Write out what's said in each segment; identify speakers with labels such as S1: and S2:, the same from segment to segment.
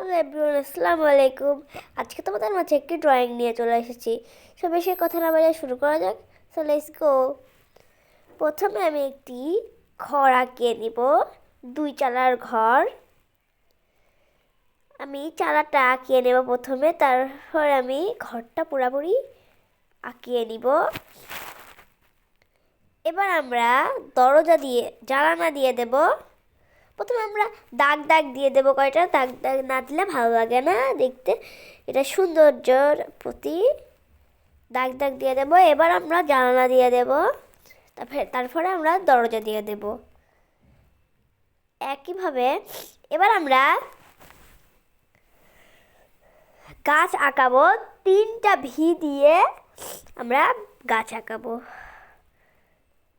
S1: Hello everyone, আসসালামু আলাইকুম। আজকে তোমাদের মাঝে একটি ড্রয়িং নিয়ে চলে এসেছি। সো বেশি কথা না বলে শুরু করা যাক। So let's go. প্রথমে আমি একটি ঘর আঁকিয়ে নিব, 2 চালার ঘর। আমি চালাটা আঁকিয়ে নেব প্রথমে, তারপর আমি ঘরটা পুরোপুরি আঁকিয়ে নিব। এবার আমরা দরজা দিয়ে জানালা দিয়ে দেব। প্রথমে আমরা দাগ দাগ দিয়ে দেবো কয়টা, দাগ দাগ না দিলে ভালো লাগে না দেখতে, এটা সৌন্দর্যর প্রতি দাগ দাগ দিয়ে দেবো। এবার আমরা জানালা দিয়ে দেব, তারপরে আমরা দরজা দিয়ে দেব একইভাবে। এবার আমরা গাছ আঁকাবো, 3টা ভি দিয়ে আমরা গাছ আঁকাবো।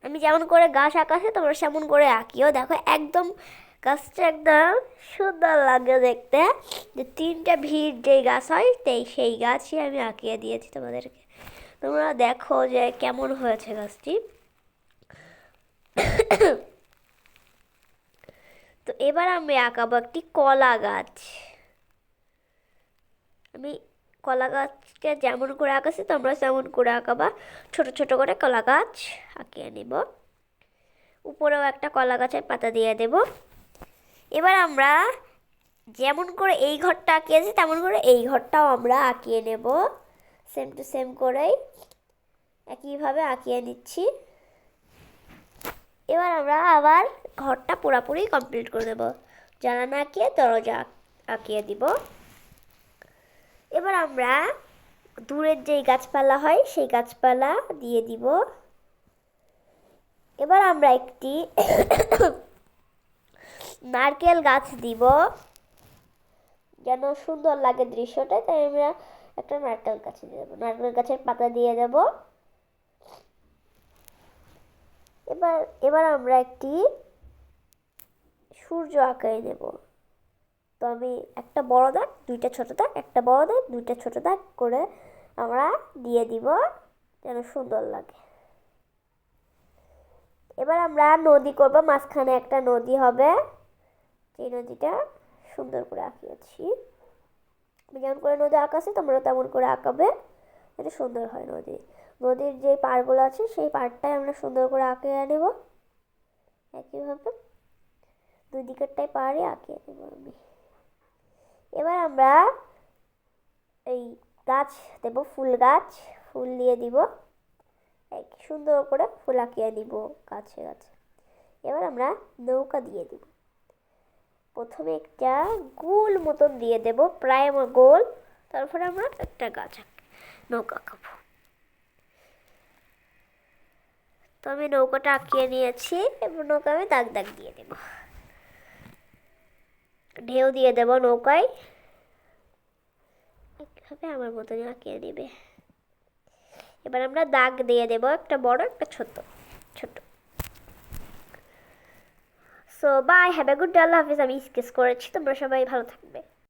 S1: আমি যেমন করে গাছ আঁকাছি তোমরা সেমন করে আঁকিও। দেখো একদম গাছটা একদম সুন্দর লাগে দেখতে, যে 3টা ভিড় যেই গাছ হয় সেই গাছই আমি আঁকিয়ে দিয়েছি তোমাদেরকে। তোমরা দেখো যে কেমন হয়েছে গাছটি। তো এবার আমি আঁকাবো একটি কলা গাছ। আমি কলা গাছকে যেমন করে আঁকাছি তোমরা তেমন করে আঁকাবা। ছোট ছোট করে কলা গাছ আঁকিয়ে নিব। উপরেও একটা কলা গাছের পাতা দিয়ে দেব। এবার আমরা যেমন করে এই ঘরটা আঁকিয়েছি তেমন করে এই ঘরটাও আমরা আঁকিয়ে নেব, সেম টু সেম করেই একইভাবে আঁকিয়ে নিচ্ছি। এবার আমরা আবার ঘরটা পুরোপুরি কমপ্লিট করে দেব, জানালা আঁকিয়ে দরজা আঁকিয়ে দিব। এবার আমরা দূরের যেই গাছপালা হয় সেই গাছপালা দিয়ে দিব। এবার আমরা একটি নারকেল গাছ দিব, যেন সুন্দর লাগে দৃশ্যটা, তাই আমরা একটা নারকেল গাছ দিয়ে দেবো, নারকেল গাছের পাতা দিয়ে দেব। এবার এবার আমরা একটি সূর্য আঁকিয়ে নেব। তো আমি একটা বড় দাগ, 2টা ছোট দাগ, একটা বড় দাগ, 2টা ছোট দাগ করে আমরা দিয়ে দিব, যেন সুন্দর লাগে। এবার আমরা নদী করব, মাঝখানে একটা নদী হবে, সেই নদীটা সুন্দর করে আঁকিয়েছি। আমি যেমন করে নদী আঁকাছি তোমরা তেমন করে আঁকাবে, এটা সুন্দর হয়। নদীর যে পাড়গুলো আছে সেই পাড়টাই আমরা সুন্দর করে আঁকিয়ে নেব। একইভাবে 2 দিকেরটাই পাড়ে আঁকিয়ে নেব আমি। এবার আমরা এই গাছ দেব, ফুল গাছ, ফুল দিয়ে দিব, সুন্দর করে ফুল আঁকিয়ে নিব গাছে গাছে। এবার আমরা নৌকা দিয়ে দিব। প্রথমে একটা গোল মতন দিয়ে দেব, প্রায় গোল, তারপরে আমরা একটা গাছ নৌকা আঁকাবো। তো আমি নৌকাটা আঁকিয়ে নিয়েছি, এবার নৌকা আমি দাগ দাগ দিয়ে দেব, ঢেউ দিয়ে দেব নৌকায়। এইভাবে আমার মতনই আঁকিয়ে নেবে। এবার আমরা দাগ দিয়ে দেব, একটা বড় একটা ছোট ছোট। So bye, have a good day, আল্লাহ হাফিজ। আমি স্কেচ করেছি, তোমরা সবাই ভালো থাকবে।